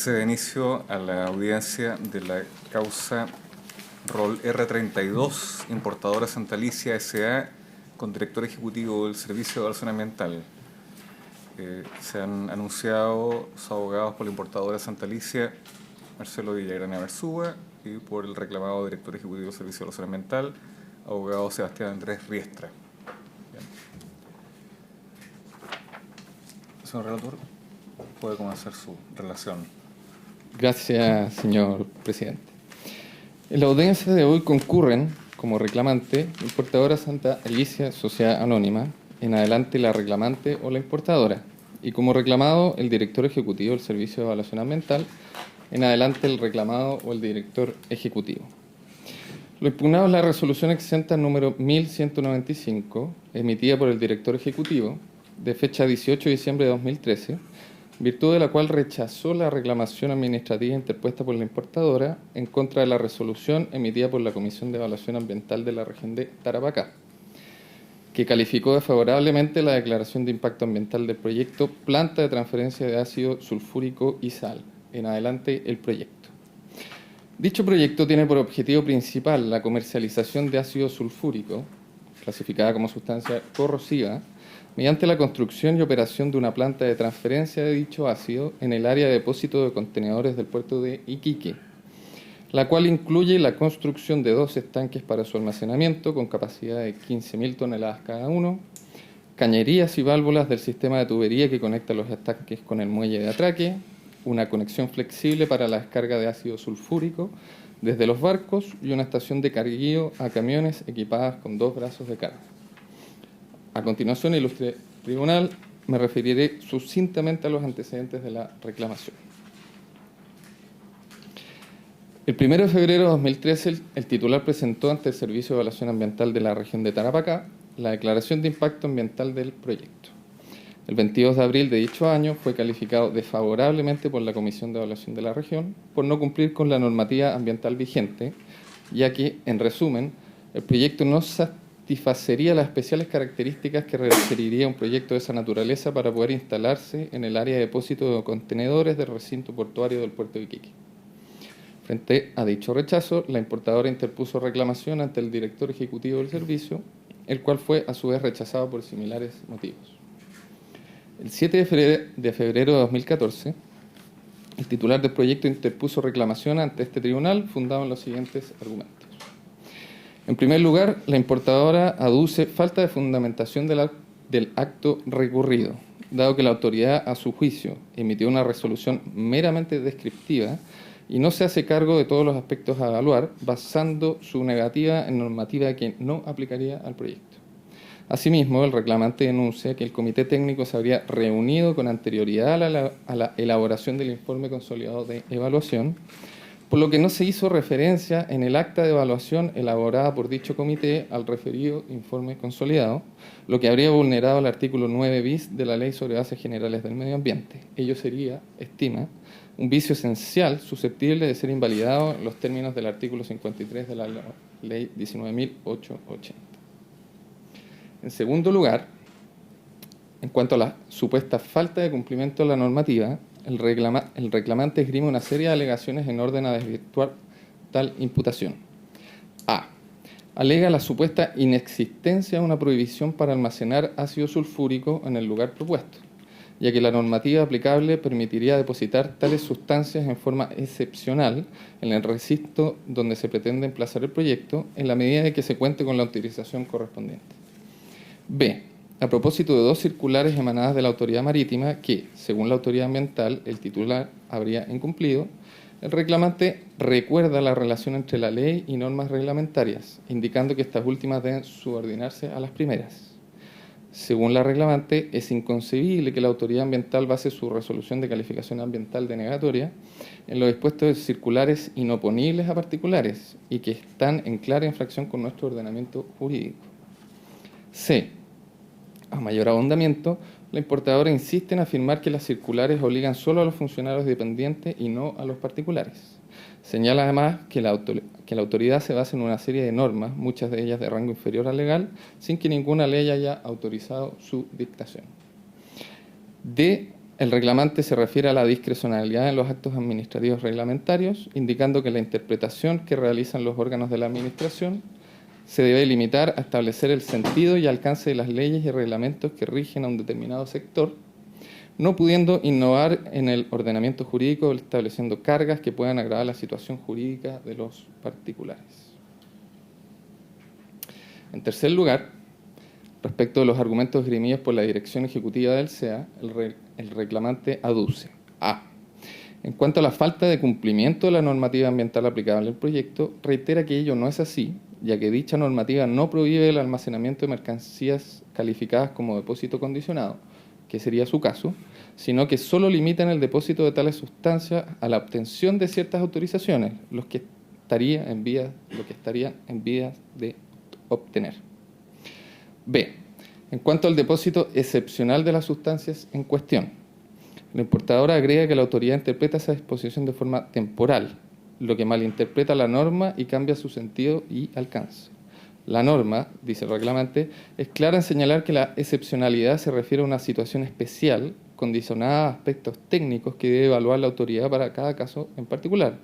Se da inicio a la audiencia de la causa rol R32, importadora Santa Alicia S.A., con director ejecutivo del Servicio de Evaluación Ambiental. Se han anunciado los abogados por la importadora Santa Alicia, Marcelo Villagrana Berzúa, y por el reclamado director ejecutivo del Servicio de Evaluación Ambiental, abogado Sebastián Andrés Riestra. Bien. Señor relator, puede comenzar su relación. Gracias, señor presidente. En la audiencia de hoy concurren como reclamante la importadora Santa Alicia Sociedad Anónima, en adelante la reclamante o la importadora, y como reclamado el director ejecutivo del Servicio de Evaluación Ambiental, en adelante el reclamado o el director ejecutivo. Lo impugnado es la resolución exenta número 1195, emitida por el director ejecutivo, de fecha 18 de diciembre de 2013, virtud de la cual rechazó la reclamación administrativa interpuesta por la importadora en contra de la resolución emitida por la Comisión de Evaluación Ambiental de la región de Tarapacá, que calificó desfavorablemente la declaración de impacto ambiental del proyecto Planta de Transferencia de Ácido Sulfúrico y Sal, en adelante el proyecto. Dicho proyecto tiene por objetivo principal la comercialización de ácido sulfúrico, clasificada como sustancia corrosiva, mediante la construcción y operación de una planta de transferencia de dicho ácido en el área de depósito de contenedores del puerto de Iquique, la cual incluye la construcción de 2 estanques para su almacenamiento con capacidad de 15.000 toneladas cada uno, cañerías y válvulas del sistema de tubería que conecta los estanques con el muelle de atraque, una conexión flexible para la descarga de ácido sulfúrico desde los barcos y una estación de carguío a camiones equipadas con 2 brazos de carga. A continuación, ilustre tribunal, me referiré sucintamente a los antecedentes de la reclamación. El 1 de febrero de 2013, el titular presentó ante el Servicio de Evaluación Ambiental de la región de Tarapacá la declaración de impacto ambiental del proyecto. El 22 de abril de dicho año fue calificado desfavorablemente por la Comisión de Evaluación de la región por no cumplir con la normativa ambiental vigente, ya que, en resumen, el proyecto no satisfacería las especiales características que requeriría un proyecto de esa naturaleza para poder instalarse en el área de depósito de contenedores del recinto portuario del puerto de Iquique. Frente a dicho rechazo, la importadora interpuso reclamación ante el director ejecutivo del servicio, el cual fue a su vez rechazado por similares motivos. El 7 de febrero de 2014, el titular del proyecto interpuso reclamación ante este tribunal fundado en los siguientes argumentos. En primer lugar, la importadora aduce falta de fundamentación del acto recurrido, dado que la autoridad, a su juicio, emitió una resolución meramente descriptiva y no se hace cargo de todos los aspectos a evaluar, basando su negativa en normativa que no aplicaría al proyecto. Asimismo, el reclamante denuncia que el Comité Técnico se habría reunido con anterioridad a la elaboración del informe consolidado de evaluación, por lo que no se hizo referencia en el acta de evaluación elaborada por dicho comité al referido informe consolidado, lo que habría vulnerado el artículo 9 bis de la Ley sobre Bases Generales del Medio Ambiente. Ello sería, estima, un vicio esencial susceptible de ser invalidado en los términos del artículo 53 de la Ley 19.880. En segundo lugar, en cuanto a la supuesta falta de cumplimiento de la normativa, el reclamante esgrime una serie de alegaciones en orden a desvirtuar tal imputación. A. Alega la supuesta inexistencia de una prohibición para almacenar ácido sulfúrico en el lugar propuesto, ya que la normativa aplicable permitiría depositar tales sustancias en forma excepcional en el recinto donde se pretende emplazar el proyecto, en la medida de que se cuente con la autorización correspondiente. B. A propósito de 2 circulares emanadas de la autoridad marítima que, según la autoridad ambiental, el titular habría incumplido, el reclamante recuerda la relación entre la ley y normas reglamentarias, indicando que estas últimas deben subordinarse a las primeras. Según la reclamante, es inconcebible que la autoridad ambiental base su resolución de calificación ambiental denegatoria en lo dispuesto de circulares inoponibles a particulares y que están en clara infracción con nuestro ordenamiento jurídico. C. A mayor ahondamiento, la importadora insiste en afirmar que las circulares obligan solo a los funcionarios dependientes y no a los particulares. Señala además que la autoridad se basa en una serie de normas, muchas de ellas de rango inferior al legal, sin que ninguna ley haya autorizado su dictación. D. El reglamante se refiere a la discrecionalidad en los actos administrativos reglamentarios, indicando que la interpretación que realizan los órganos de la Administración se debe limitar a establecer el sentido y alcance de las leyes y reglamentos que rigen a un determinado sector, no pudiendo innovar en el ordenamiento jurídico estableciendo cargas que puedan agravar la situación jurídica de los particulares. En tercer lugar, respecto de los argumentos esgrimidos por la Dirección Ejecutiva del SEA, el reclamante aduce a. En cuanto a la falta de cumplimiento de la normativa ambiental aplicable al proyecto, reitera que ello no es así, ya que dicha normativa no prohíbe el almacenamiento de mercancías calificadas como depósito condicionado, que sería su caso, sino que solo limitan el depósito de tales sustancias a la obtención de ciertas autorizaciones, lo que estarían en vías de obtener. B. En cuanto al depósito excepcional de las sustancias en cuestión, la importadora agrega que la autoridad interpreta esa disposición de forma temporal, lo que malinterpreta la norma y cambia su sentido y alcance. La norma, dice el reglamante, es clara en señalar que la excepcionalidad se refiere a una situación especial condicionada a aspectos técnicos que debe evaluar la autoridad para cada caso en particular,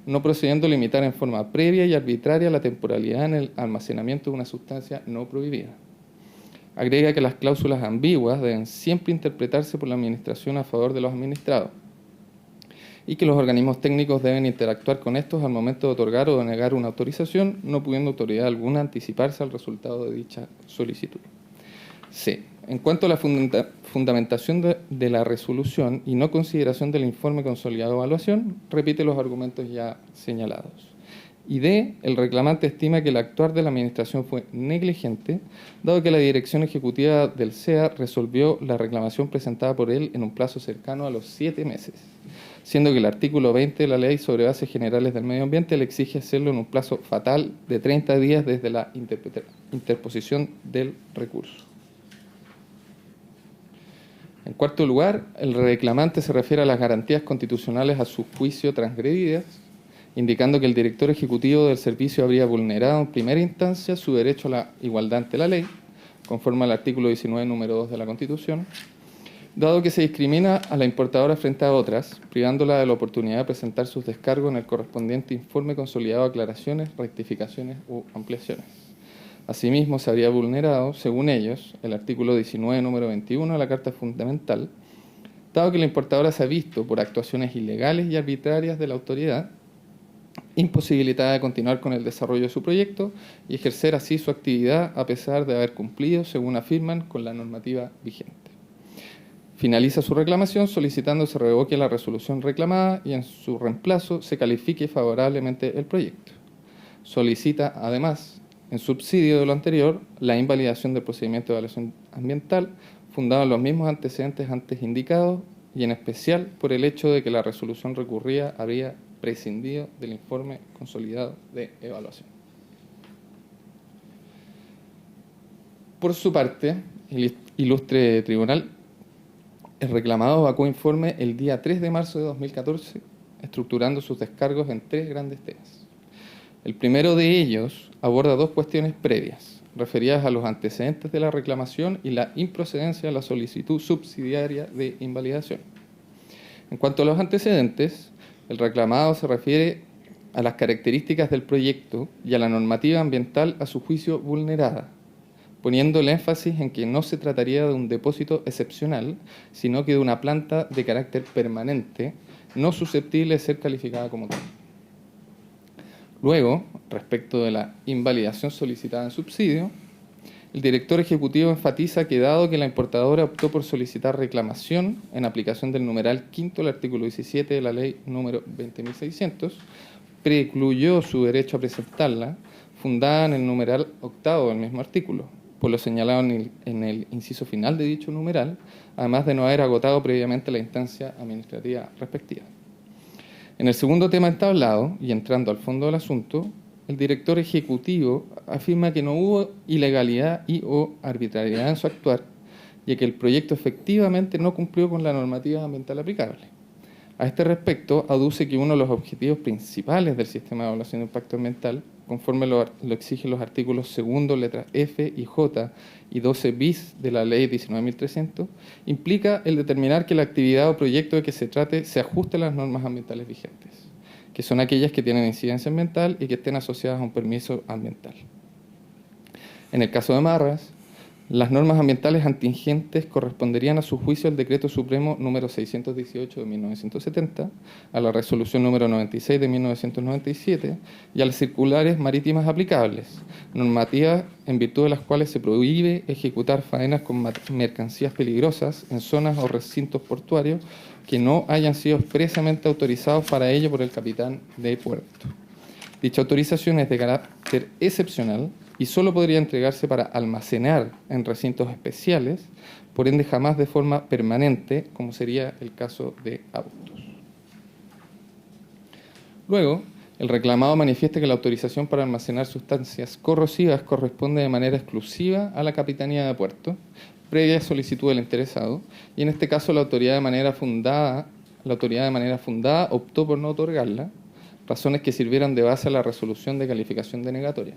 no procediendo a limitar en forma previa y arbitraria la temporalidad en el almacenamiento de una sustancia no prohibida. Agrega que las cláusulas ambiguas deben siempre interpretarse por la Administración a favor de los administrados y que los organismos técnicos deben interactuar con estos al momento de otorgar o denegar una autorización, no pudiendo autoridad alguna anticiparse al resultado de dicha solicitud. C. En cuanto a la fundamentación de la resolución y no consideración del informe consolidado de evaluación, repite los argumentos ya señalados. Y D. El reclamante estima que el actuar de la Administración fue negligente, dado que la Dirección Ejecutiva del SEA resolvió la reclamación presentada por él en un plazo cercano a los 7 meses, siendo que el artículo 20 de la Ley sobre Bases Generales del Medio Ambiente le exige hacerlo en un plazo fatal de 30 días desde la interposición del recurso. En cuarto lugar, el reclamante se refiere a las garantías constitucionales a su juicio transgredidas, indicando que el director ejecutivo del servicio habría vulnerado en primera instancia su derecho a la igualdad ante la ley, conforme al artículo 19, número 2 de la Constitución, dado que se discrimina a la importadora frente a otras, privándola de la oportunidad de presentar sus descargos en el correspondiente informe consolidado de aclaraciones, rectificaciones u ampliaciones. Asimismo, se habría vulnerado, según ellos, el artículo 19, número 21 de la Carta Fundamental, dado que la importadora se ha visto, por actuaciones ilegales y arbitrarias de la autoridad, imposibilitada de continuar con el desarrollo de su proyecto y ejercer así su actividad a pesar de haber cumplido, según afirman, con la normativa vigente. Finaliza su reclamación solicitando se revoque la resolución reclamada y en su reemplazo se califique favorablemente el proyecto. Solicita, además, en subsidio de lo anterior, la invalidación del procedimiento de evaluación ambiental fundado en los mismos antecedentes antes indicados y en especial por el hecho de que la resolución recurrida habría prescindido del informe consolidado de evaluación. Por su parte, el ilustre tribunal, el reclamado vacó informe el día 3 de marzo de 2014, estructurando sus descargos en 3 grandes temas. El primero de ellos aborda 2 cuestiones previas, referidas a los antecedentes de la reclamación y la improcedencia de la solicitud subsidiaria de invalidación. En cuanto a los antecedentes, el reclamado se refiere a las características del proyecto y a la normativa ambiental a su juicio vulnerada, poniendo el énfasis en que no se trataría de un depósito excepcional, sino que de una planta de carácter permanente, no susceptible de ser calificada como tal. Luego, respecto de la invalidación solicitada en subsidio, el director ejecutivo enfatiza que dado que la importadora optó por solicitar reclamación en aplicación del numeral quinto del artículo 17 de la ley número 20.600, precluyó su derecho a presentarla, fundada en el numeral octavo del mismo artículo, por lo señalado en el inciso final de dicho numeral, además de no haber agotado previamente la instancia administrativa respectiva. En el segundo tema entablado, y entrando al fondo del asunto, el director ejecutivo afirma que no hubo ilegalidad y o arbitrariedad en su actuar, ya que el proyecto efectivamente no cumplió con la normativa ambiental aplicable. A este respecto, aduce que uno de los objetivos principales del sistema de evaluación de impacto ambiental, conforme lo exigen los artículos segundo, letras F y J y 12 bis de la Ley 19.300, implica el determinar que la actividad o proyecto de que se trate se ajuste a las normas ambientales vigentes, que son aquellas que tienen incidencia ambiental y que estén asociadas a un permiso ambiental. En el caso de Marras, las normas ambientales antingentes corresponderían a su juicio al Decreto Supremo número 618 de 1970, a la Resolución número 96 de 1997 y a las circulares marítimas aplicables, normativas en virtud de las cuales se prohíbe ejecutar faenas con mercancías peligrosas en zonas o recintos portuarios que no hayan sido expresamente autorizados para ello por el capitán de puerto. Dicha autorización es de carácter excepcional y solo podría entregarse para almacenar en recintos especiales, por ende jamás de forma permanente, como sería el caso de autos. Luego, el reclamado manifiesta que la autorización para almacenar sustancias corrosivas corresponde de manera exclusiva a la Capitanía de Puerto, previa solicitud del interesado, y en este caso la autoridad de manera fundada optó por no otorgarla, razones que sirvieran de base a la resolución de calificación denegatoria.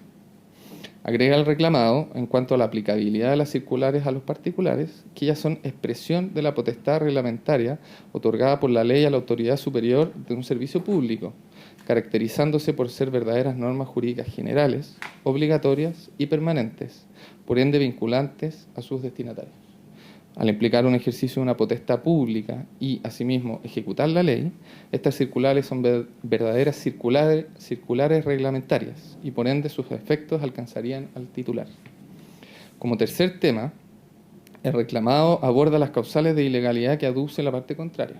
Agrega el reclamado, en cuanto a la aplicabilidad de las circulares a los particulares, que ellas son expresión de la potestad reglamentaria otorgada por la ley a la autoridad superior de un servicio público, caracterizándose por ser verdaderas normas jurídicas generales, obligatorias y permanentes, por ende vinculantes a sus destinatarios. Al implicar un ejercicio de una potestad pública y, asimismo, ejecutar la ley, estas circulares son verdaderas circulares reglamentarias y, por ende, sus efectos alcanzarían al titular. Como tercer tema, el reclamado aborda las causales de ilegalidad que aduce la parte contraria.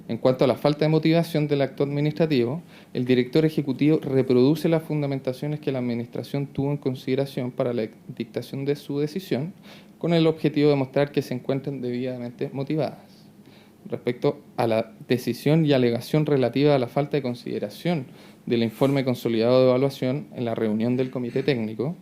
En cuanto a la falta de motivación del acto administrativo, el director ejecutivo reproduce las fundamentaciones que la Administración tuvo en consideración para la dictación de su decisión, con el objetivo de mostrar que se encuentran debidamente motivadas. Respecto a la decisión y alegación relativa a la falta de consideración del informe consolidado de evaluación en la reunión del comité técnico,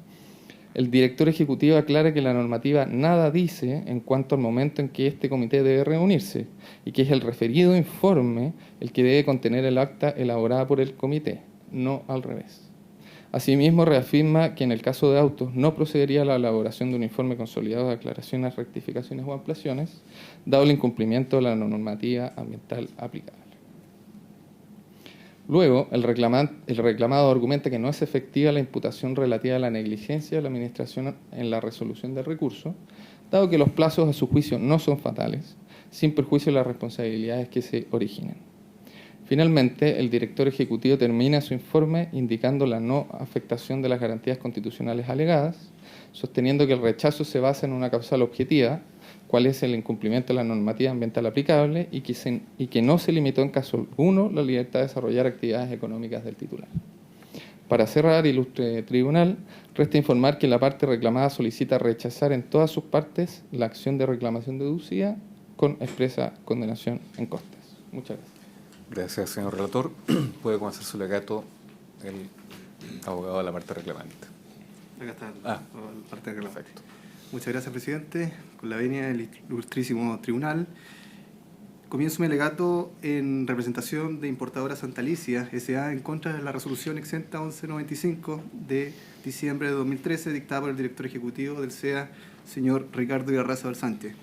el director ejecutivo aclara que la normativa nada dice en cuanto al momento en que este comité debe reunirse y que es el referido informe el que debe contener el acta elaborada por el comité, no al revés. Asimismo, reafirma que en el caso de autos no procedería a la elaboración de un informe consolidado de aclaraciones, rectificaciones o ampliaciones, dado el incumplimiento de la normativa ambiental aplicable. Luego, el reclamado argumenta que no es efectiva la imputación relativa a la negligencia de la Administración en la resolución del recurso, dado que los plazos a su juicio no son fatales, sin perjuicio de las responsabilidades que se originen. Finalmente, el director ejecutivo termina su informe indicando la no afectación de las garantías constitucionales alegadas, sosteniendo que el rechazo se basa en una causal objetiva, cuál es el incumplimiento de la normativa ambiental aplicable y que no se limitó en caso alguno la libertad de desarrollar actividades económicas del titular. Para cerrar, ilustre tribunal, resta informar que la parte reclamada solicita rechazar en todas sus partes la acción de reclamación deducida con expresa condenación en costas. Muchas gracias. Gracias, señor relator. Puede comenzar su legato el abogado de la parte reclamante. Acá está la parte reclamante. Perfecto. Muchas gracias, presidente. Con la venia del ilustrísimo tribunal, comienzo mi alegato en representación de Importadora Santa Alicia S.A. en contra de la resolución exenta 1195 de diciembre de 2013, dictada por el director ejecutivo del SEA, señor Ricardo Irarrázaval Balsante.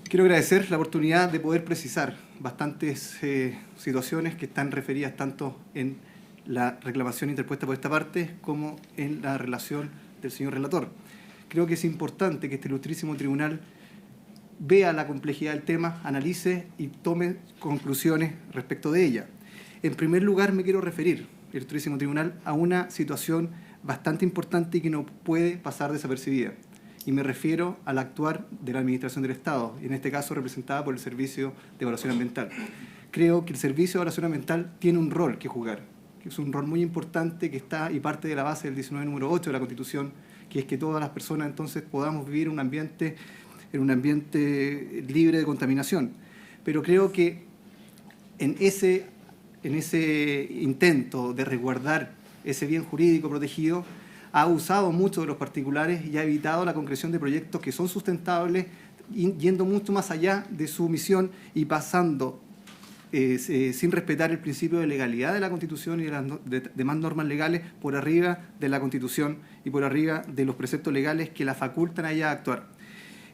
Quiero agradecer la oportunidad de poder precisar bastantes situaciones que están referidas tanto en la reclamación interpuesta por esta parte como en la relación del señor relator. Creo que es importante que este ilustrísimo tribunal vea la complejidad del tema, analice y tome conclusiones respecto de ella. En primer lugar, me quiero referir, el ilustrísimo tribunal, a una situación bastante importante y que no puede pasar desapercibida. Y me refiero al actuar de la Administración del Estado, y en este caso representada por el Servicio de Evaluación Ambiental. Creo que el Servicio de Evaluación Ambiental tiene un rol que jugar, que es un rol muy importante que está y parte de la base del 19 número 8 de la Constitución, que es que todas las personas entonces podamos vivir en un ambiente libre de contaminación. Pero creo que en ese intento de resguardar ese bien jurídico protegido, ha usado mucho de los particulares y ha evitado la concreción de proyectos que son sustentables, yendo mucho más allá de su misión y pasando sin respetar el principio de legalidad de la Constitución y de las demás normas legales por arriba de la Constitución y por arriba de los preceptos legales que la facultan a ella a actuar.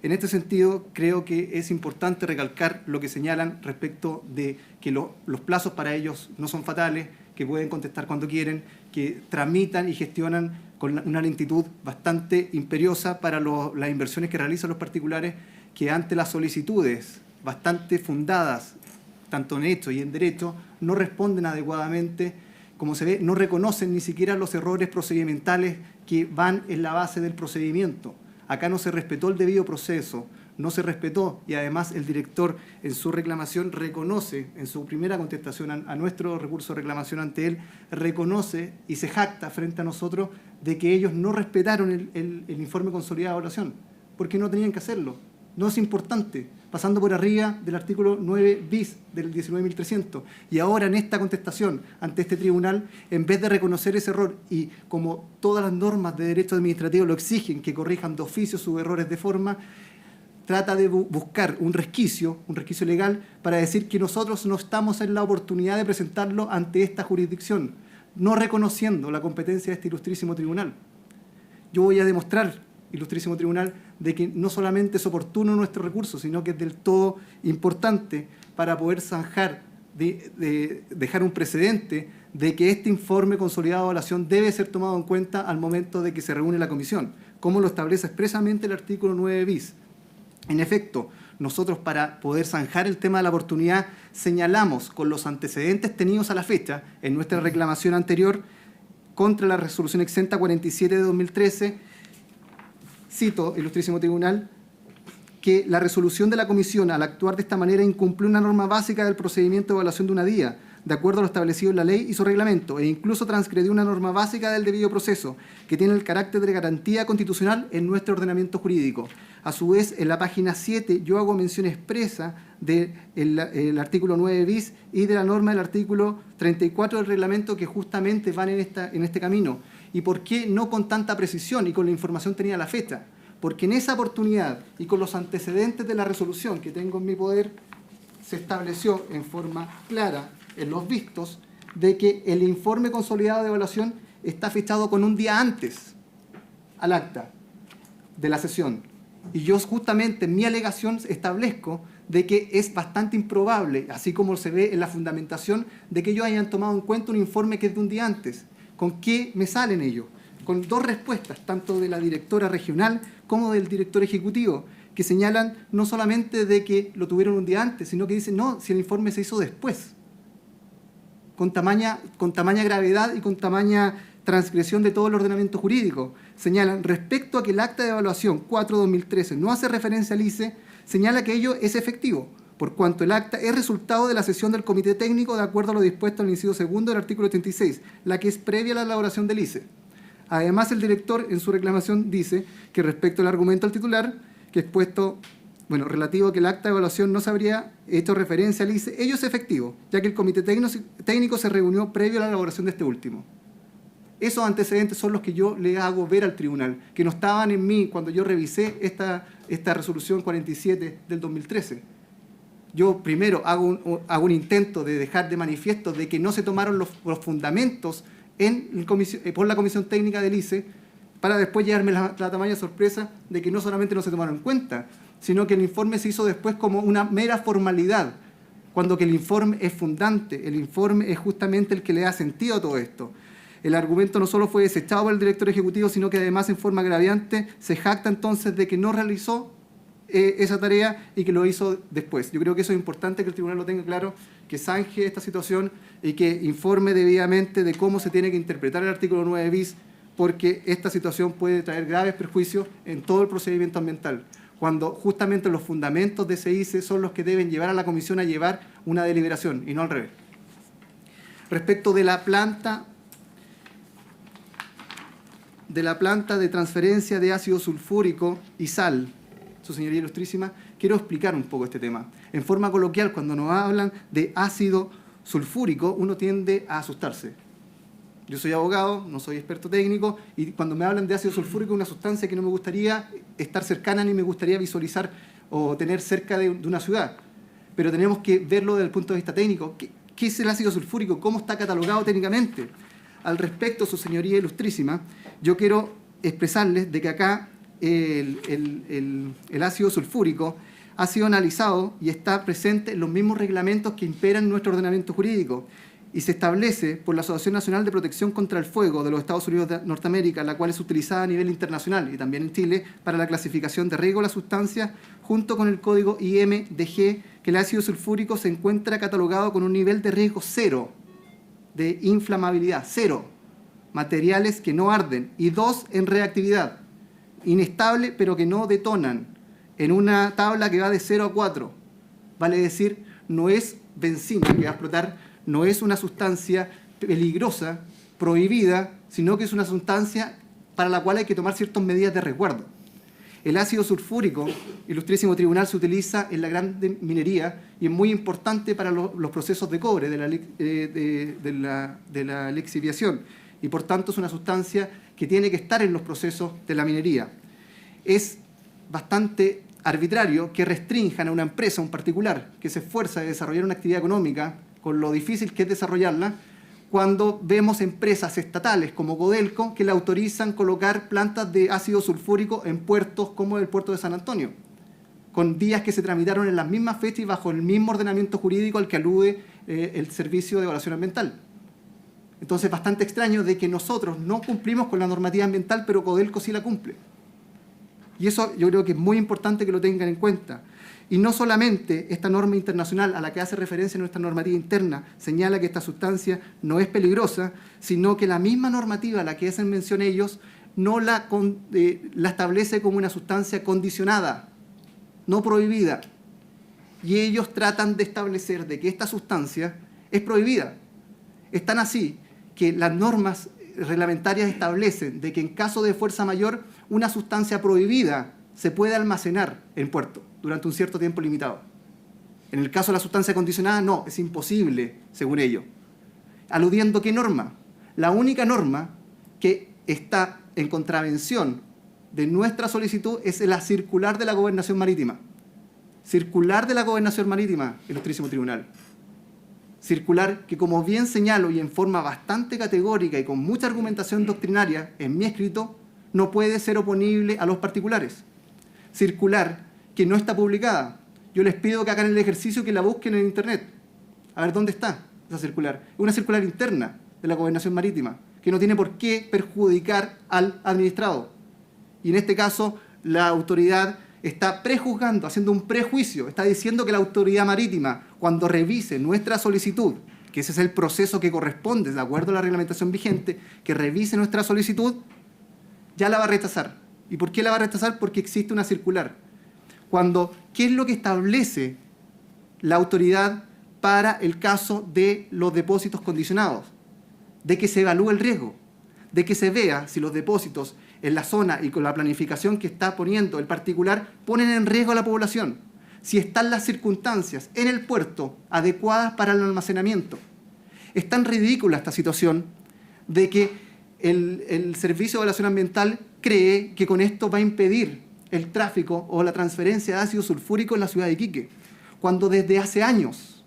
En este sentido, creo que es importante recalcar lo que señalan respecto de que los plazos para ellos no son fatales, que pueden contestar cuando quieren, que tramitan y gestionan con una lentitud bastante imperiosa para las inversiones que realizan los particulares, que ante las solicitudes bastante fundadas, tanto en hecho y en derecho, no responden adecuadamente. Como se ve, no reconocen ni siquiera los errores procedimentales que van en la base del procedimiento. Acá no se respetó el debido proceso, no se respetó, y además el director en su reclamación reconoce, en su primera contestación a nuestro recurso de reclamación ante él, reconoce y se jacta frente a nosotros de que ellos no respetaron el informe consolidado de evaluación, porque no tenían que hacerlo. No es importante, pasando por arriba del artículo 9 bis del 19.300. Y ahora en esta contestación ante este tribunal, en vez de reconocer ese error, y como todas las normas de derecho administrativo lo exigen, que corrijan de oficio sus errores de forma, trata de buscar un resquicio legal para decir que nosotros no estamos en la oportunidad de presentarlo ante esta jurisdicción, no reconociendo la competencia de este ilustrísimo tribunal. Yo voy a demostrar, ilustrísimo tribunal, de que no solamente es oportuno nuestro recurso, sino que es del todo importante para poder zanjar, dejar un precedente de que este informe consolidado de evaluación debe ser tomado en cuenta al momento de que se reúne la comisión, como lo establece expresamente el artículo 9 bis. En efecto, nosotros, para poder zanjar el tema de la oportunidad, señalamos con los antecedentes tenidos a la fecha en nuestra reclamación anterior contra la resolución exenta 47 de 2013, cito, ilustrísimo tribunal, que la resolución de la comisión al actuar de esta manera incumplió una norma básica del procedimiento de evaluación de una DIA, de acuerdo a lo establecido en la ley y su reglamento, e incluso transgredió una norma básica del debido proceso, que tiene el carácter de garantía constitucional en nuestro ordenamiento jurídico. A su vez, en la página 7 yo hago mención expresa del artículo 9 bis y de la norma del artículo 34 del reglamento que justamente van en este camino. ¿Y por qué no con tanta precisión y con la información tenida a la fecha? Porque en esa oportunidad y con los antecedentes de la resolución que tengo en mi poder, se estableció en forma clara en los vistos de que el informe consolidado de evaluación está fechado con un día antes al acta de la sesión. Y yo justamente en mi alegación establezco de que es bastante improbable, así como se ve en la fundamentación, de que ellos hayan tomado en cuenta un informe que es de un día antes. ¿Con qué me salen ellos? Con dos respuestas, tanto de la directora regional como del director ejecutivo, que señalan no solamente de que lo tuvieron un día antes, sino que dicen, no, si el informe se hizo después, con tamaña gravedad y con tamaña transgresión de todo el ordenamiento jurídico. Señalan, respecto a que el acta de evaluación 4-2013 no hace referencia al ICE, señala que ello es efectivo, por cuanto el acta es resultado de la sesión del comité técnico de acuerdo a lo dispuesto en el inciso segundo del artículo 86, la que es previa a la elaboración del ICE. Además, el director en su reclamación dice que respecto al argumento al titular, que es puesto, relativo a que el acta de evaluación no se habría hecho referencia al ICE, ello es efectivo, ya que el comité técnico se reunió previo a la elaboración de este último. Esos antecedentes son los que yo le hago ver al tribunal, que no estaban en mí cuando yo revisé esta resolución 47 del 2013. Yo primero hago un intento de dejar de manifiesto de que no se tomaron los fundamentos por la comisión técnica del ICE, para después llevarme la tamaña sorpresa de que no solamente no se tomaron en cuenta, sino que el informe se hizo después como una mera formalidad, cuando que el informe es fundante, el informe es justamente el que le da sentido a todo esto. El argumento no solo fue desechado por el director ejecutivo, sino que además en forma agraviante se jacta entonces de que no realizó esa tarea y que lo hizo después. Yo creo que eso es importante que el tribunal lo tenga claro, que zanje esta situación y que informe debidamente de cómo se tiene que interpretar el artículo 9 bis, porque esta situación puede traer graves perjuicios en todo el procedimiento ambiental, cuando justamente los fundamentos de ese ICE son los que deben llevar a la comisión a llevar una deliberación y no al revés. Respecto de la planta de transferencia de ácido sulfúrico y sal, su señoría ilustrísima, quiero explicar un poco este tema. En forma coloquial, cuando nos hablan de ácido sulfúrico, uno tiende a asustarse. Yo soy abogado, no soy experto técnico, y cuando me hablan de ácido sulfúrico es una sustancia que no me gustaría estar cercana ni me gustaría visualizar o tener cerca de una ciudad. pero tenemos que verlo desde el punto de vista técnico. ¿Qué es el ácido sulfúrico? ¿Cómo está catalogado técnicamente? Al respecto, su señoría ilustrísima, yo quiero expresarles de que acá el ácido sulfúrico ha sido analizado y está presente en los mismos reglamentos que imperan nuestro ordenamiento jurídico y se establece por la Asociación Nacional de Protección contra el Fuego de los Estados Unidos de Norteamérica, la cual es utilizada a nivel internacional y también en Chile para la clasificación de riesgo de las sustancias, junto con el código IMDG, que el ácido sulfúrico se encuentra catalogado con un nivel de riesgo 0, de inflamabilidad 0, materiales que no arden, y 2 en reactividad, inestable pero que no detonan, en una tabla que va de 0 a 4. Vale decir, no es benzina que va a explotar, no es una sustancia peligrosa, prohibida, sino que es una sustancia para la cual hay que tomar ciertas medidas de resguardo. El ácido sulfúrico, ilustrísimo tribunal, se utiliza en la gran minería y es muy importante para los procesos de cobre de la lixiviación, y por tanto es una sustancia que tiene que estar en los procesos de la minería. Es bastante arbitrario que restrinjan a una empresa, a un particular, que se esfuerza de desarrollar una actividad económica, con lo difícil que es desarrollarla, cuando vemos empresas estatales como Codelco que le autorizan colocar plantas de ácido sulfúrico en puertos como el puerto de San Antonio, con vías que se tramitaron en las mismas fechas y bajo el mismo ordenamiento jurídico al que alude el Servicio de Evaluación Ambiental. Entonces, bastante extraño de que nosotros no cumplimos con la normativa ambiental, pero Codelco sí la cumple. Y eso yo creo que es muy importante que lo tengan en cuenta. Y no solamente esta norma internacional a la que hace referencia nuestra normativa interna señala que esta sustancia no es peligrosa, sino que la misma normativa a la que hacen mención ellos no la establece como una sustancia condicionada, no prohibida. Y ellos tratan de establecer de que esta sustancia es prohibida. Es tan así que las normas reglamentarias establecen de que en caso de fuerza mayor una sustancia prohibida se puede almacenar en puerto durante un cierto tiempo limitado. En el caso de la sustancia condicionada, no, es imposible, según ellos. ¿Aludiendo qué norma? La única norma que está en contravención de nuestra solicitud es la circular de la Gobernación Marítima. Circular de la Gobernación Marítima, ilustrísimo tribunal. Circular que, como bien señalo y en forma bastante categórica y con mucha argumentación doctrinaria en mi escrito, no puede ser oponible a los particulares. Circular que no está publicada. Yo les pido que hagan el ejercicio, que la busquen en internet. A ver dónde está esa circular. Es una circular interna de la Gobernación Marítima, que no tiene por qué perjudicar al administrado. Y en este caso, la autoridad está prejuzgando, haciendo un prejuicio, está diciendo que la autoridad marítima, cuando revise nuestra solicitud, que ese es el proceso que corresponde, de acuerdo a la reglamentación vigente, que revise nuestra solicitud, ya la va a rechazar. ¿Y por qué la va a rechazar? Porque existe una circular. ¿Qué es lo que establece la autoridad para el caso de los depósitos condicionados? De que se evalúe el riesgo, de que se vea si los depósitos en la zona y con la planificación que está poniendo el particular ponen en riesgo a la población, si están las circunstancias en el puerto adecuadas para el almacenamiento. Es tan ridícula esta situación de que el Servicio de Evaluación Ambiental cree que con esto va a impedir el tráfico o la transferencia de ácido sulfúrico en la ciudad de Iquique, cuando desde hace años,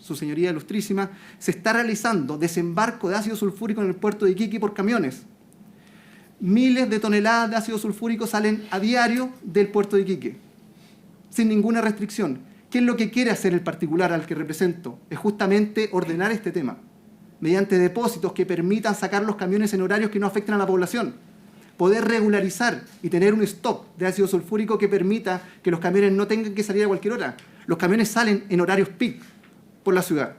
su señoría ilustrísima, se está realizando desembarco de ácido sulfúrico en el puerto de Iquique por camiones. Miles de toneladas de ácido sulfúrico salen a diario del puerto de Iquique, sin ninguna restricción. ¿Qué es lo que quiere hacer el particular al que represento? Es justamente ordenar este tema, mediante depósitos que permitan sacar los camiones en horarios que no afecten a la población, poder regularizar y tener un stock de ácido sulfúrico que permita que los camiones no tengan que salir a cualquier hora. Los camiones salen en horarios peak por la ciudad.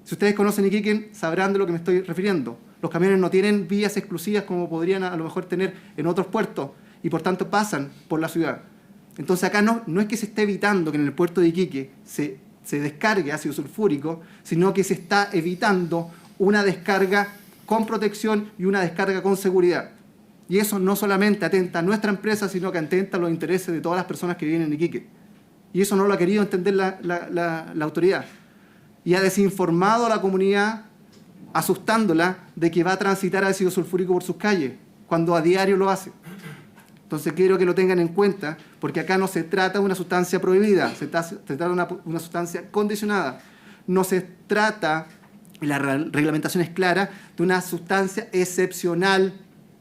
Si ustedes conocen Iquique, sabrán de lo que me estoy refiriendo. Los camiones no tienen vías exclusivas como podrían a lo mejor tener en otros puertos y por tanto pasan por la ciudad. Entonces acá no es que se esté evitando que en el puerto de Iquique se descargue ácido sulfúrico, sino que se está evitando una descarga con protección y una descarga con seguridad. Y eso no solamente atenta a nuestra empresa, sino que atenta a los intereses de todas las personas que viven en Iquique. Y eso no lo ha querido entender la autoridad. Y ha desinformado a la comunidad, asustándola de que va a transitar ácido sulfúrico por sus calles, cuando a diario lo hace. Entonces quiero que lo tengan en cuenta, porque acá no se trata de una sustancia prohibida, se trata de una sustancia condicionada. No se trata, y la reglamentación es clara, de una sustancia excepcional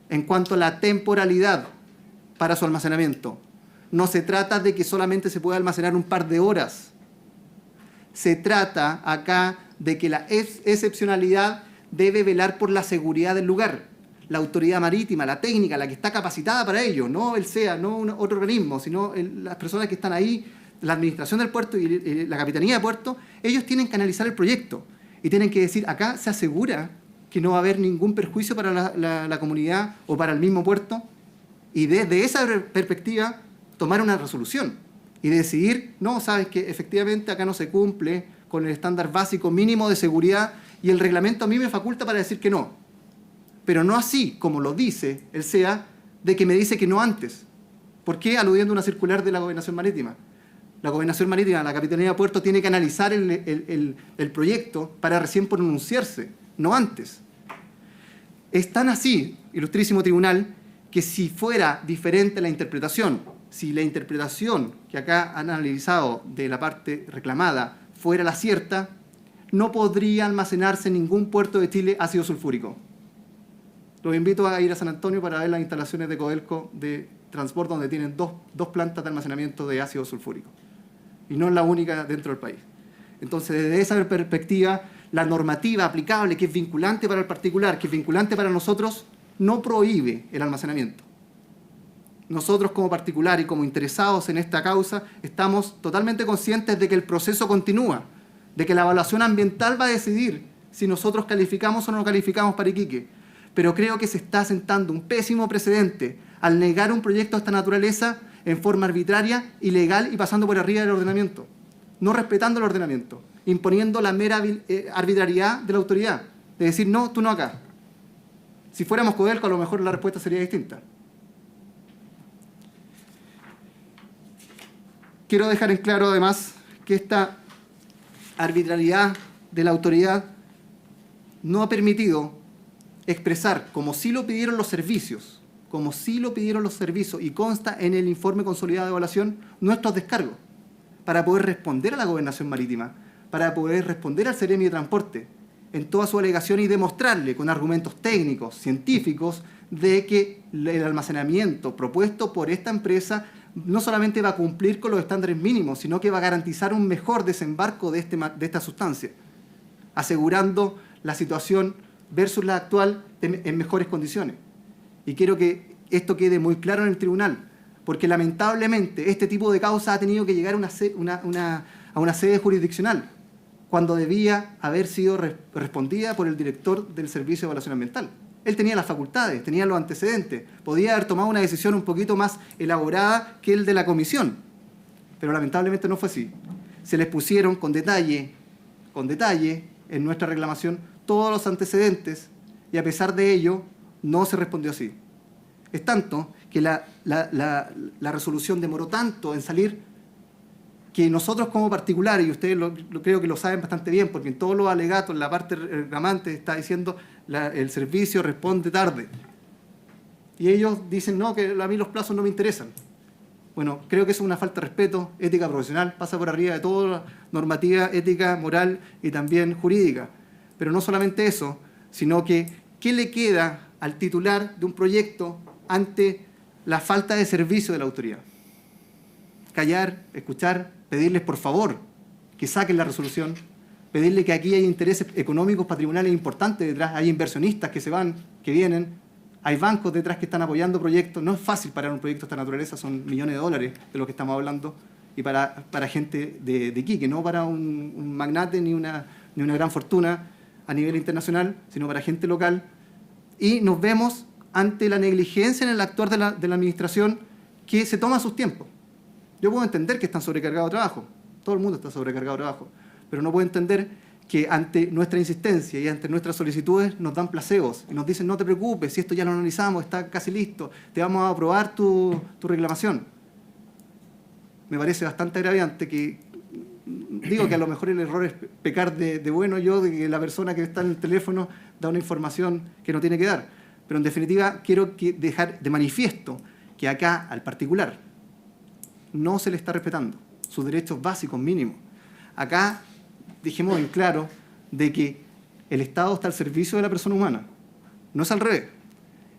en cuanto a la temporalidad para su almacenamiento. No se trata de que solamente se pueda almacenar un par de horas. Se trata acá de que la excepcionalidad debe velar por la seguridad del lugar. La autoridad marítima, la técnica, la que está capacitada para ello, no el SEA, no otro organismo, sino las personas que están ahí, la administración del puerto y la capitanía de puerto, ellos tienen que analizar el proyecto y tienen que decir, acá se asegura que no va a haber ningún perjuicio para la comunidad o para el mismo puerto, y desde esa perspectiva tomar una resolución y decidir, no, sabes que efectivamente acá no se cumple con el estándar básico mínimo de seguridad y el reglamento a mí me faculta para decir que no. Pero no así, como lo dice el SEA, de que me dice que no antes. ¿Por qué? Aludiendo a una circular de la Gobernación Marítima. La Gobernación Marítima, la Capitanía de Puerto, tiene que analizar el proyecto para recién pronunciarse, no antes. Es tan así, ilustrísimo tribunal, que si fuera diferente la interpretación, si la interpretación que acá han analizado de la parte reclamada fuera la cierta, no podría almacenarse en ningún puerto de Chile ácido sulfúrico. Los invito a ir a San Antonio para ver las instalaciones de Codelco de transporte, donde tienen dos plantas de almacenamiento de ácido sulfúrico. Y no es la única dentro del país. Entonces, desde esa perspectiva, la normativa aplicable, que es vinculante para el particular, que es vinculante para nosotros, no prohíbe el almacenamiento. Nosotros como particular y como interesados en esta causa, estamos totalmente conscientes de que el proceso continúa, de que la evaluación ambiental va a decidir si nosotros calificamos o no calificamos para Iquique. Pero creo que se está sentando un pésimo precedente al negar un proyecto de esta naturaleza en forma arbitraria, ilegal y pasando por arriba del ordenamiento, no respetando el ordenamiento, imponiendo la mera arbitrariedad de la autoridad, de decir, no, tú no acá. Si fuéramos Codelco, a lo mejor la respuesta sería distinta. Quiero dejar en claro, además, que esta arbitrariedad de la autoridad no ha permitido expresar, como sí lo pidieron los servicios, y consta en el informe consolidado de evaluación, nuestros descargos, para poder responder a la Gobernación Marítima, para poder responder al Ceremi de Transporte, en toda su alegación y demostrarle con argumentos técnicos, científicos, de que el almacenamiento propuesto por esta empresa no solamente va a cumplir con los estándares mínimos, sino que va a garantizar un mejor desembarco de esta sustancia, asegurando la situación versus la actual en mejores condiciones. Y quiero que esto quede muy claro en el tribunal, porque lamentablemente este tipo de causa ha tenido que llegar a una sede jurisdiccional, cuando debía haber sido respondida por el director del Servicio de Evaluación Ambiental. Él tenía las facultades, tenía los antecedentes, podía haber tomado una decisión un poquito más elaborada que el de la comisión, pero lamentablemente no fue así. Se les pusieron con detalle en nuestra reclamación todos los antecedentes y a pesar de ello no se respondió así. Es tanto que la resolución demoró tanto en salir que nosotros como particulares, y ustedes creo que lo saben bastante bien, porque en todos los alegatos, la parte reclamante está diciendo el servicio responde tarde. Y ellos dicen, no, que a mí los plazos no me interesan. Bueno, creo que eso es una falta de respeto, ética profesional, pasa por arriba de toda la normativa ética, moral y también jurídica. Pero no solamente eso, sino que ¿qué le queda al titular de un proyecto ante la falta de servicio de la autoridad? Callar, escuchar, pedirles por favor que saquen la resolución, pedirle que aquí hay intereses económicos, patrimoniales importantes detrás, hay inversionistas que se van, que vienen, hay bancos detrás que están apoyando proyectos. No es fácil parar un proyecto de esta naturaleza, son millones de dólares de lo que estamos hablando, y para gente de Iquique, no para un magnate ni una gran fortuna a nivel internacional, sino para gente local. Y nos vemos ante la negligencia en el actuar de la administración, que se toma sus tiempos. Yo puedo entender que están sobrecargados de trabajo, todo el mundo está sobrecargado de trabajo, pero no puedo entender que ante nuestra insistencia y ante nuestras solicitudes nos dan placebos y nos dicen, no te preocupes, si esto ya lo analizamos, está casi listo, te vamos a aprobar tu reclamación. Me parece bastante agraviante que, digo que a lo mejor el error es pecar de bueno yo, de que la persona que está en el teléfono da una información que no tiene que dar, pero en definitiva quiero dejar de manifiesto que acá, al particular, no se le está respetando sus derechos básicos mínimos. Acá dejemos en claro de que el Estado está al servicio de la persona humana, no es al revés.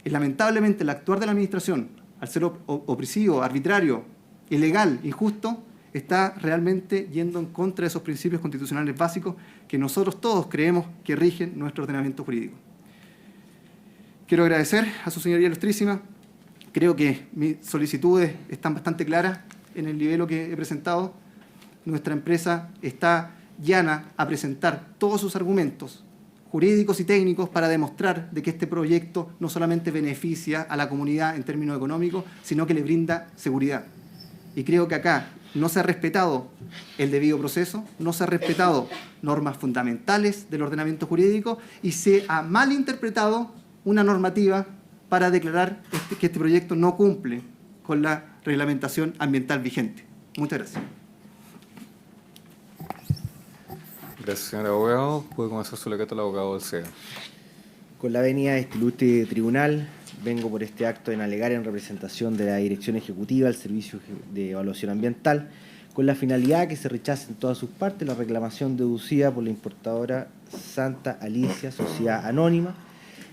Y lamentablemente el actuar de la administración, al ser opresivo, arbitrario, ilegal, injusto, está realmente yendo en contra de esos principios constitucionales básicos que nosotros todos creemos que rigen nuestro ordenamiento jurídico. Quiero agradecer a su señoría ilustrísima. Creo que mis solicitudes están bastante claras en el nivel que he presentado. Nuestra empresa está llana a presentar todos sus argumentos jurídicos y técnicos para demostrar de que este proyecto no solamente beneficia a la comunidad en términos económicos, sino que le brinda seguridad. Y creo que acá no se ha respetado el debido proceso, no se ha respetado normas fundamentales del ordenamiento jurídico y se ha malinterpretado una normativa para declarar que este proyecto no cumple con la reglamentación ambiental vigente. Muchas gracias. Gracias, señor abogado. Puede comenzar su alegato el abogado del SEA. Con la venia de este ilustre tribunal, vengo por este acto en alegar en representación de la Dirección Ejecutiva del Servicio de Evaluación Ambiental, con la finalidad que se rechace en todas sus partes la reclamación deducida por la importadora Santa Alicia, Sociedad Anónima,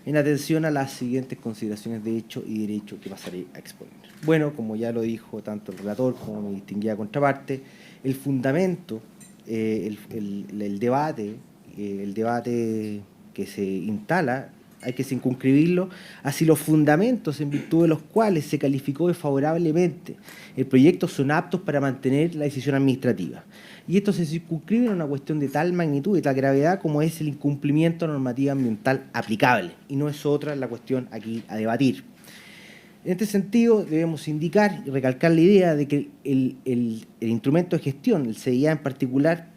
en atención a las siguientes consideraciones de hecho y derecho que pasaré a exponer. Bueno, como ya lo dijo tanto el relator como mi distinguida contraparte, el fundamento, el debate que se instala, hay que circunscribirlo hacia los fundamentos en virtud de los cuales se calificó desfavorablemente el proyecto son aptos para mantener la decisión administrativa. Y esto se circunscribe en una cuestión de tal magnitud y tal gravedad como es el incumplimiento de normativa ambiental aplicable, y no es otra la cuestión aquí a debatir. En este sentido, debemos indicar y recalcar la idea de que el instrumento de gestión, el CIA en particular,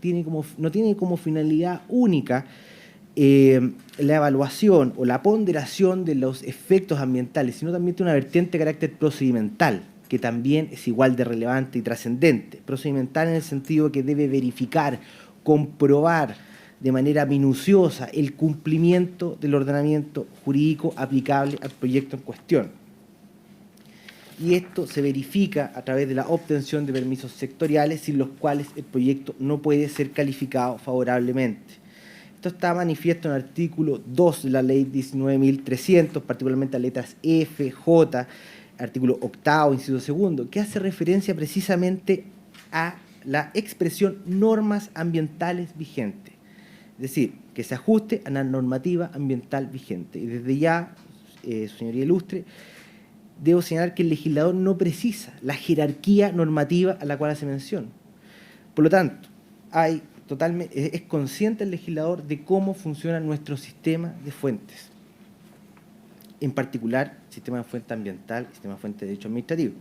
no tiene como finalidad única la evaluación o la ponderación de los efectos ambientales, sino también tiene una vertiente de carácter procedimental, que también es igual de relevante y trascendente. Procedimental en el sentido que debe verificar, comprobar de manera minuciosa el cumplimiento del ordenamiento jurídico aplicable al proyecto en cuestión. Y esto se verifica a través de la obtención de permisos sectoriales, sin los cuales el proyecto no puede ser calificado favorablemente. Esto está manifiesto en el artículo 2 de la ley 19.300, particularmente las letras F, J, artículo 8º, inciso 2, que hace referencia precisamente a la expresión normas ambientales vigentes. Es decir, que se ajuste a la normativa ambiental vigente. Y desde ya, señoría ilustre, debo señalar que el legislador no precisa la jerarquía normativa a la cual hace mención. Por lo tanto, es consciente el legislador de cómo funciona nuestro sistema de fuentes, en particular sistema de fuente ambiental y sistema de fuente de derecho administrativo.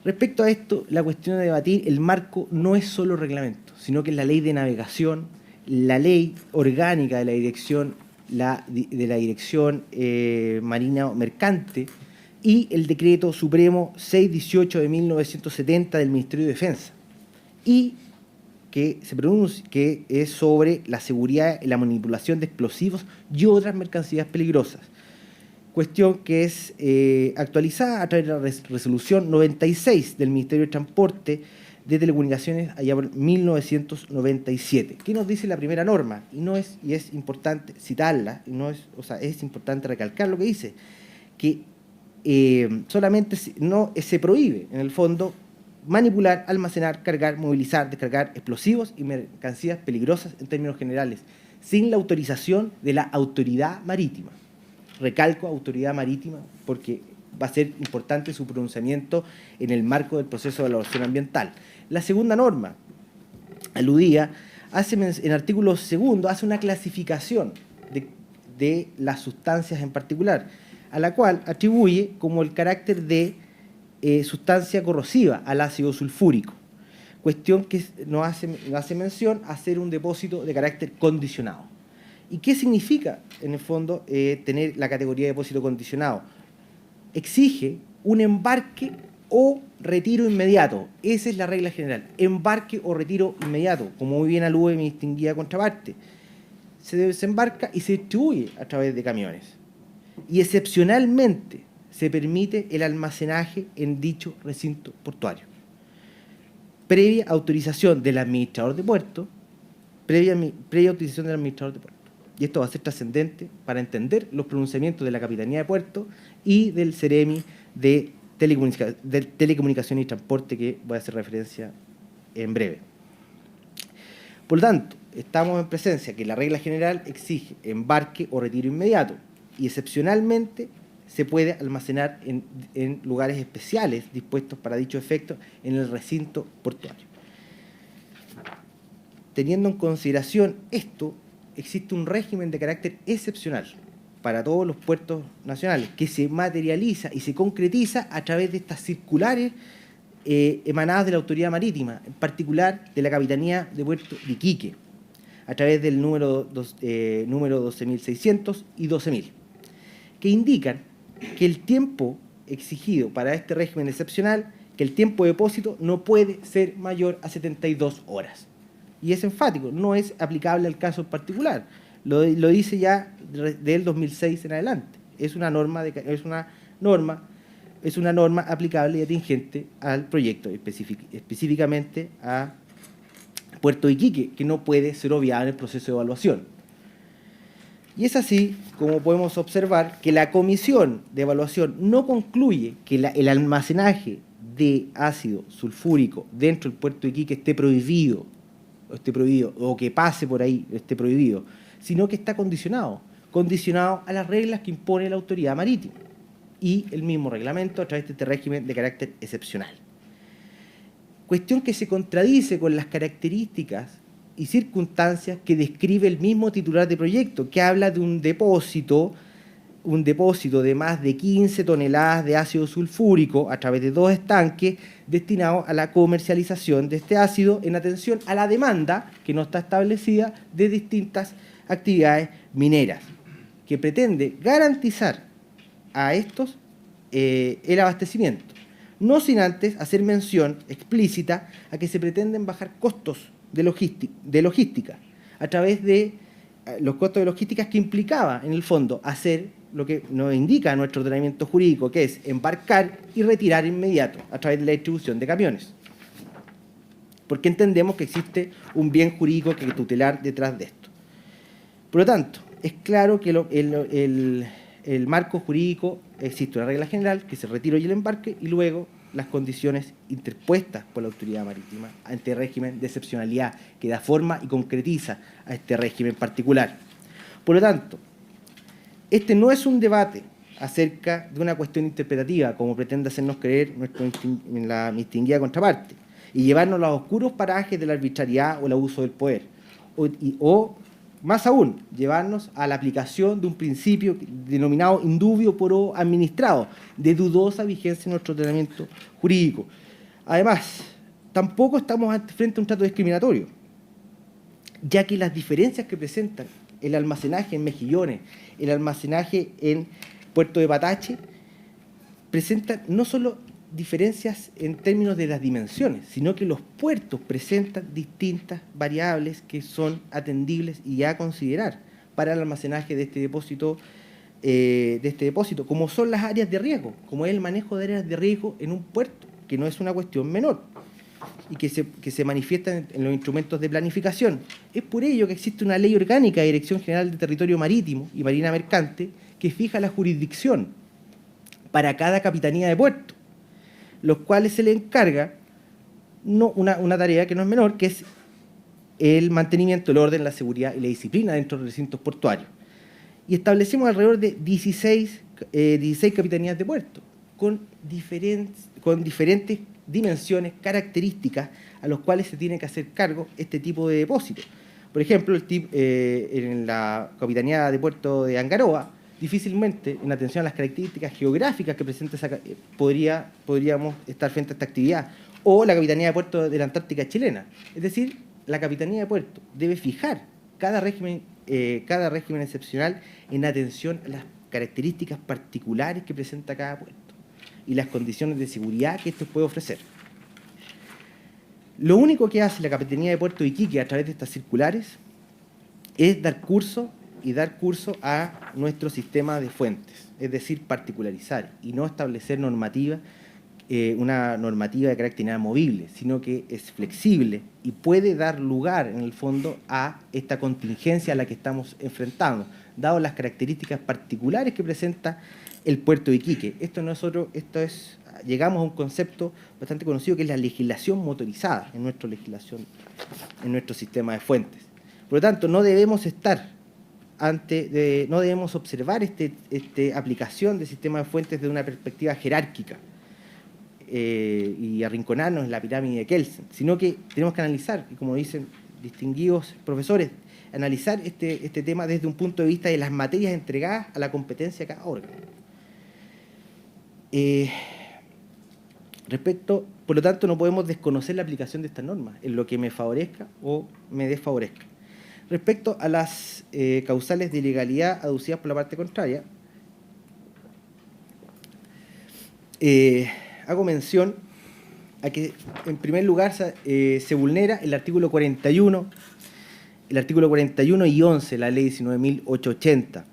Respecto a esto, la cuestión de debatir, el marco no es solo reglamento, sino que es la ley de navegación, la ley orgánica de la Dirección Marina Mercante y el Decreto Supremo 618 de 1970 del Ministerio de Defensa, y que es sobre la seguridad y la manipulación de explosivos y otras mercancías peligrosas. Cuestión que es actualizada a través de la resolución 96 del Ministerio de Transporte de Telecomunicaciones allá por 1997. ¿Qué nos dice la primera norma? Y es importante citarla, es importante recalcar lo que dice, que solamente se prohíbe, en el fondo, manipular, almacenar, cargar, movilizar, descargar explosivos y mercancías peligrosas en términos generales, sin la autorización de la autoridad marítima. Recalco autoridad marítima porque va a ser importante su pronunciamiento en el marco del proceso de evaluación ambiental. La segunda norma, aludida, en artículo 2, hace una clasificación de las sustancias en particular, a la cual atribuye como el carácter de sustancia corrosiva al ácido sulfúrico, cuestión que nos hace mención a ser un depósito de carácter condicionado. ¿Y qué significa, en el fondo, tener la categoría de depósito condicionado? Exige un embarque o retiro inmediato. Esa es la regla general, embarque o retiro inmediato, como muy bien alude mi distinguida contraparte. Se desembarca y se distribuye a través de camiones. Y excepcionalmente se permite el almacenaje en dicho recinto portuario, previa autorización del administrador de puerto, previa autorización del administrador de puerto. Y esto va a ser trascendente para entender los pronunciamientos de la Capitanía de Puerto y del Ceremi de Telecomunicación y Transporte, que voy a hacer referencia en breve. Por lo tanto, estamos en presencia que la regla general exige embarque o retiro inmediato y excepcionalmente se puede almacenar en lugares especiales dispuestos para dicho efecto en el recinto portuario. Teniendo en consideración esto, existe un régimen de carácter excepcional para todos los puertos nacionales que se materializa y se concretiza a través de estas circulares emanadas de la Autoridad Marítima, en particular de la Capitanía de Puerto de Iquique, a través del número 12.600 y 12.000, que indican que el tiempo exigido para este régimen excepcional, que el tiempo de depósito no puede ser mayor a 72 horas. Y es enfático, no es aplicable al caso en particular. Lo dice ya del 2006 en adelante. Es una norma aplicable y atingente al proyecto, específicamente a Puerto Iquique, que no puede ser obviada en el proceso de evaluación. Y es así como podemos observar que la comisión de evaluación no concluye que el almacenaje de ácido sulfúrico dentro del puerto de Iquique esté prohibido o que pase por ahí esté prohibido, sino que está condicionado a las reglas que impone la autoridad marítima y el mismo reglamento a través de este régimen de carácter excepcional. Cuestión que se contradice con las características y circunstancias que describe el mismo titular de proyecto, que habla de un depósito de más de 15 toneladas de ácido sulfúrico a través de 2 estanques destinados a la comercialización de este ácido en atención a la demanda, que no está establecida, de distintas actividades mineras, que pretende garantizar a estos el abastecimiento, no sin antes hacer mención explícita a que se pretenden bajar costos de logística a través de los costos de logística que implicaba, en el fondo, hacer lo que nos indica nuestro ordenamiento jurídico, que es embarcar y retirar inmediato a través de la distribución de camiones. Porque entendemos que existe un bien jurídico que tutelar detrás de esto. Por lo tanto, es claro que el marco jurídico existe una regla general, que es el retiro y el embarque, y luego las condiciones interpuestas por la autoridad marítima ante el régimen de excepcionalidad que da forma y concretiza a este régimen particular. Por lo tanto, este no es un debate acerca de una cuestión interpretativa, como pretende hacernos creer la distinguida contraparte, y llevarnos a los oscuros parajes de la arbitrariedad o el abuso del poder, o más aún, llevarnos a la aplicación de un principio denominado indubio pro administrado, de dudosa vigencia en nuestro ordenamiento jurídico. Además, tampoco estamos frente a un trato discriminatorio, ya que las diferencias que presentan el almacenaje en Mejillones, el almacenaje en Puerto de Patache, presentan no solo diferencias en términos de las dimensiones, sino que los puertos presentan distintas variables que son atendibles y a considerar para el almacenaje de este depósito, como son las áreas de riesgo, como es el manejo de áreas de riesgo en un puerto, que no es una cuestión menor y que se manifiestan en los instrumentos de planificación. Es por ello que existe una ley orgánica de Dirección General de Territorio Marítimo y Marina Mercante que fija la jurisdicción para cada capitanía de puerto, los cuales se le encarga una tarea que no es menor, que es el mantenimiento del orden, la seguridad y la disciplina dentro de los recintos portuarios. Y establecimos alrededor de 16 capitanías de puerto, con diferentes dimensiones, características a los cuales se tiene que hacer cargo este tipo de depósitos. Por ejemplo, en la Capitanía de Puerto de Angaroa, difícilmente, en atención a las características geográficas que presenta podríamos estar frente a esta actividad, o la Capitanía de Puerto de la Antártica chilena. Es decir, la Capitanía de Puerto debe fijar cada régimen excepcional en atención a las características particulares que presenta cada puerto y las condiciones de seguridad que esto puede ofrecer. Lo único que hace la Capitanía de Puerto de Iquique a través de estas circulares es dar curso y dar curso a nuestro sistema de fuentes, es decir, particularizar y no establecer normativa, una normativa de carácter inamovible, sino que es flexible y puede dar lugar, en el fondo, a esta contingencia a la que estamos enfrentando, dado las características particulares que presenta el puerto de Iquique. Llegamos a un concepto bastante conocido que es la legislación motorizada en nuestro sistema de fuentes. Por lo tanto, no debemos no debemos observar esta aplicación del sistema de fuentes desde una perspectiva jerárquica y arrinconarnos en la pirámide de Kelsen, sino que tenemos que analizar, y como dicen distinguidos profesores, analizar este tema desde un punto de vista de las materias entregadas a la competencia de cada órgano. Por lo tanto, no podemos desconocer la aplicación de estas normas en lo que me favorezca o me desfavorezca. Respecto a las causales de ilegalidad aducidas por la parte contraria, hago mención a que, en primer lugar, se vulnera el artículo 41 y 11 de la Ley 19.880,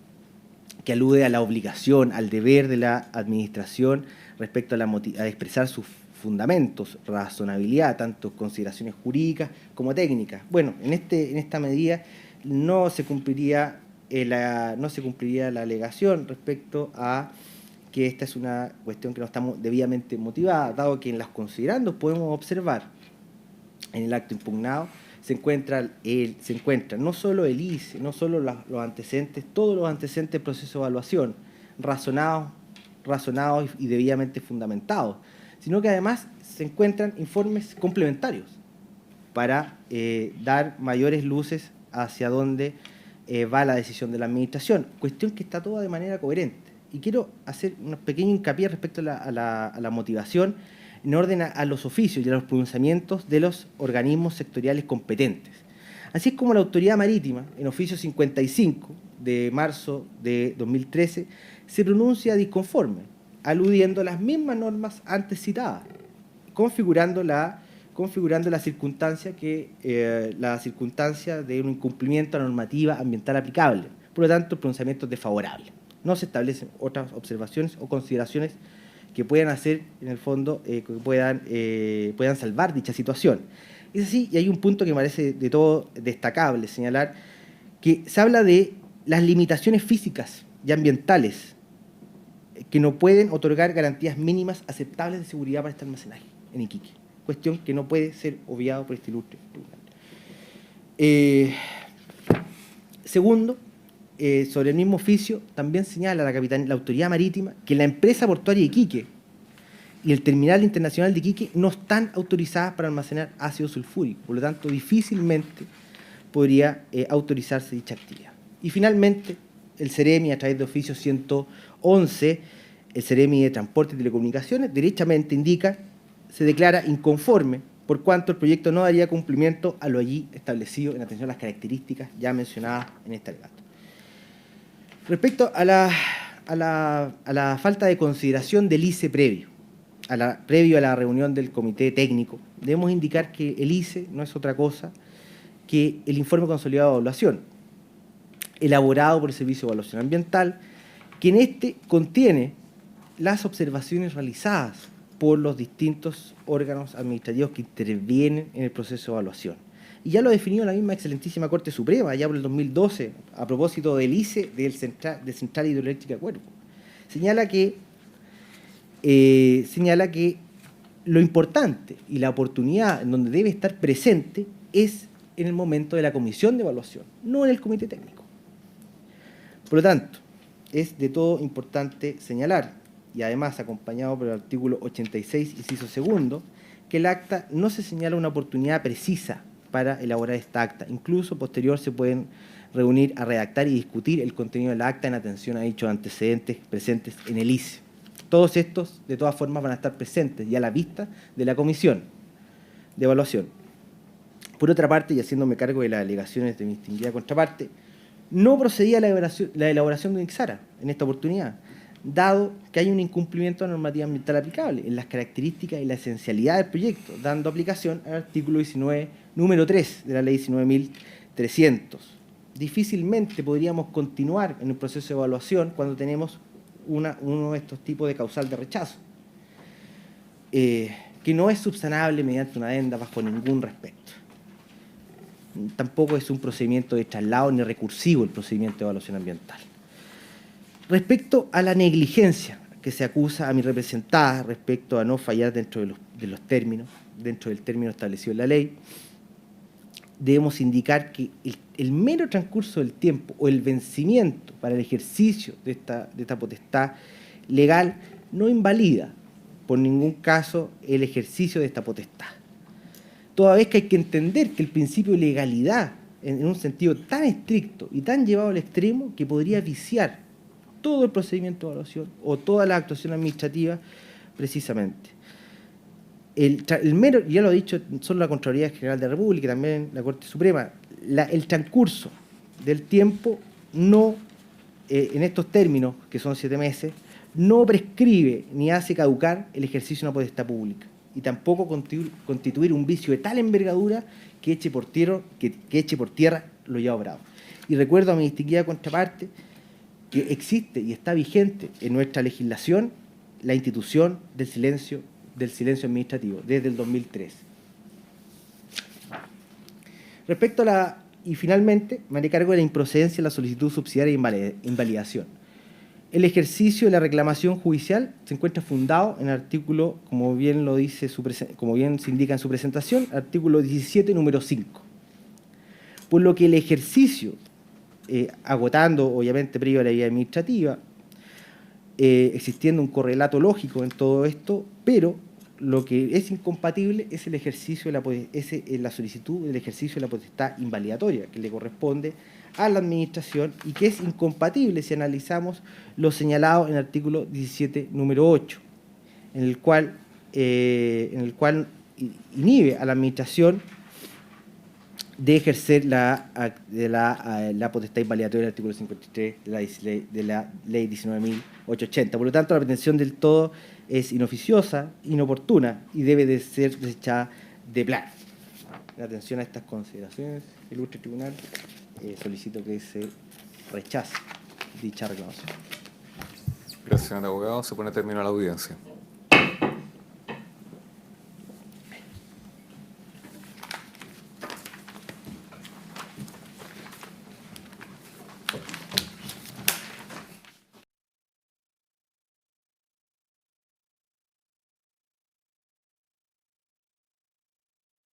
que alude a la obligación, al deber de la Administración respecto a expresar sus fundamentos, razonabilidad, tanto consideraciones jurídicas como técnicas. Bueno, en esta medida no se cumpliría la alegación respecto a que esta es una cuestión que no está debidamente motivada, dado que en las considerandos podemos observar en el acto impugnado se encuentra no solo el ICE, no solo los antecedentes, todos los antecedentes del proceso de evaluación, razonados y debidamente fundamentados, sino que además se encuentran informes complementarios para dar mayores luces hacia dónde va la decisión de la Administración, cuestión que está toda de manera coherente. Y quiero hacer un pequeño hincapié respecto a la motivación en orden a los oficios y a los pronunciamientos de los organismos sectoriales competentes. Así es como la Autoridad Marítima, en oficio 55 de marzo de 2013, se pronuncia disconforme, aludiendo a las mismas normas antes citadas, configurando la circunstancia de un incumplimiento a la normativa ambiental aplicable. Por lo tanto, el pronunciamiento es desfavorable. No se establecen otras observaciones o consideraciones que puedan hacer, en el fondo, que puedan salvar dicha situación. Es así, y hay un punto que me parece de todo destacable señalar, que se habla de las limitaciones físicas y ambientales que no pueden otorgar garantías mínimas aceptables de seguridad para este almacenaje en Iquique, cuestión que no puede ser obviado por este ilustre tribunal. Segundo, sobre el mismo oficio, también señala la Autoridad Marítima que la empresa portuaria de Iquique y el terminal internacional de Iquique no están autorizadas para almacenar ácido sulfúrico, por lo tanto, difícilmente podría autorizarse dicha actividad. Y finalmente, el CEREMI, a través de oficio 111, el CEREMI de Transporte y Telecomunicaciones, derechamente indica, se declara inconforme por cuanto el proyecto no daría cumplimiento a lo allí establecido en atención a las características ya mencionadas en este alegato. Respecto a la falta de consideración del ICE previo a la reunión del comité técnico, debemos indicar que el ICE no es otra cosa que el informe consolidado de evaluación, elaborado por el Servicio de Evaluación Ambiental, que en este contiene las observaciones realizadas por los distintos órganos administrativos que intervienen en el proceso de evaluación. Y ya lo definió la misma excelentísima Corte Suprema, ya por el 2012, a propósito del ICE de Central Hidroeléctrica de Cuervo. Señala que lo importante y la oportunidad en donde debe estar presente es en el momento de la comisión de evaluación, no en el comité técnico. Por lo tanto, es de todo importante señalar, y además acompañado por el artículo 86, inciso segundo, que el acta no se señala una oportunidad precisa para elaborar esta acta. Incluso posterior se pueden reunir a redactar y discutir el contenido del acta en atención a dichos antecedentes presentes en el ICE. Todos estos, de todas formas, van a estar presentes y a la vista de la comisión de evaluación. Por otra parte, y haciéndome cargo de las alegaciones de mi distinguida contraparte, no procedía la elaboración de un IXARA en esta oportunidad, dado que hay un incumplimiento de la normativa ambiental aplicable en las características y la esencialidad del proyecto, dando aplicación al artículo 19, número 3 de la Ley 19.300, difícilmente podríamos continuar en un proceso de evaluación cuando tenemos uno de estos tipos de causal de rechazo, que no es subsanable mediante una adenda bajo ningún respecto. Tampoco es un procedimiento de traslado ni recursivo el procedimiento de evaluación ambiental. Respecto a la negligencia que se acusa a mi representada respecto a no fallar dentro de los términos, dentro del término establecido en la ley, debemos indicar que el mero transcurso del tiempo o el vencimiento para el ejercicio de esta potestad legal no invalida por ningún caso el ejercicio de esta potestad. Toda vez que hay que entender que el principio de legalidad, en un sentido tan estricto y tan llevado al extremo, que podría viciar todo el procedimiento de evaluación o toda la actuación administrativa precisamente. El mero, ya lo ha dicho solo la Contraloría General de la República y también la Corte Suprema, el transcurso del tiempo no, en estos términos, que son 7 meses, no prescribe ni hace caducar el ejercicio de una potestad pública y tampoco constituir un vicio de tal envergadura que eche por tierra lo ya obrado. Y recuerdo a mi distinguida contraparte que existe y está vigente en nuestra legislación la institución del silencio administrativo desde el 2003. Respecto a y finalmente, me haré cargo de la improcedencia de la solicitud subsidiaria de invalidación. El ejercicio de la reclamación judicial se encuentra fundado en el artículo, como bien se indica en su presentación, artículo 17, número 5. Por lo que el ejercicio, agotando obviamente previo a la vía administrativa, existiendo un correlato lógico en todo esto, pero lo que es incompatible es el ejercicio la solicitud del ejercicio de la potestad invalidatoria que le corresponde a la administración y que es incompatible si analizamos lo señalado en el artículo 17, número 8, en el cual inhibe a la administración de ejercer la potestad invalidatoria del artículo 53 de la ley 19.880. Por lo tanto, la pretensión del todo es inoficiosa, inoportuna y debe de ser desechada de plano. En atención a estas consideraciones, ilustre tribunal, solicito que se rechace dicha reclamación. Gracias, señor abogado. Se pone término a la audiencia.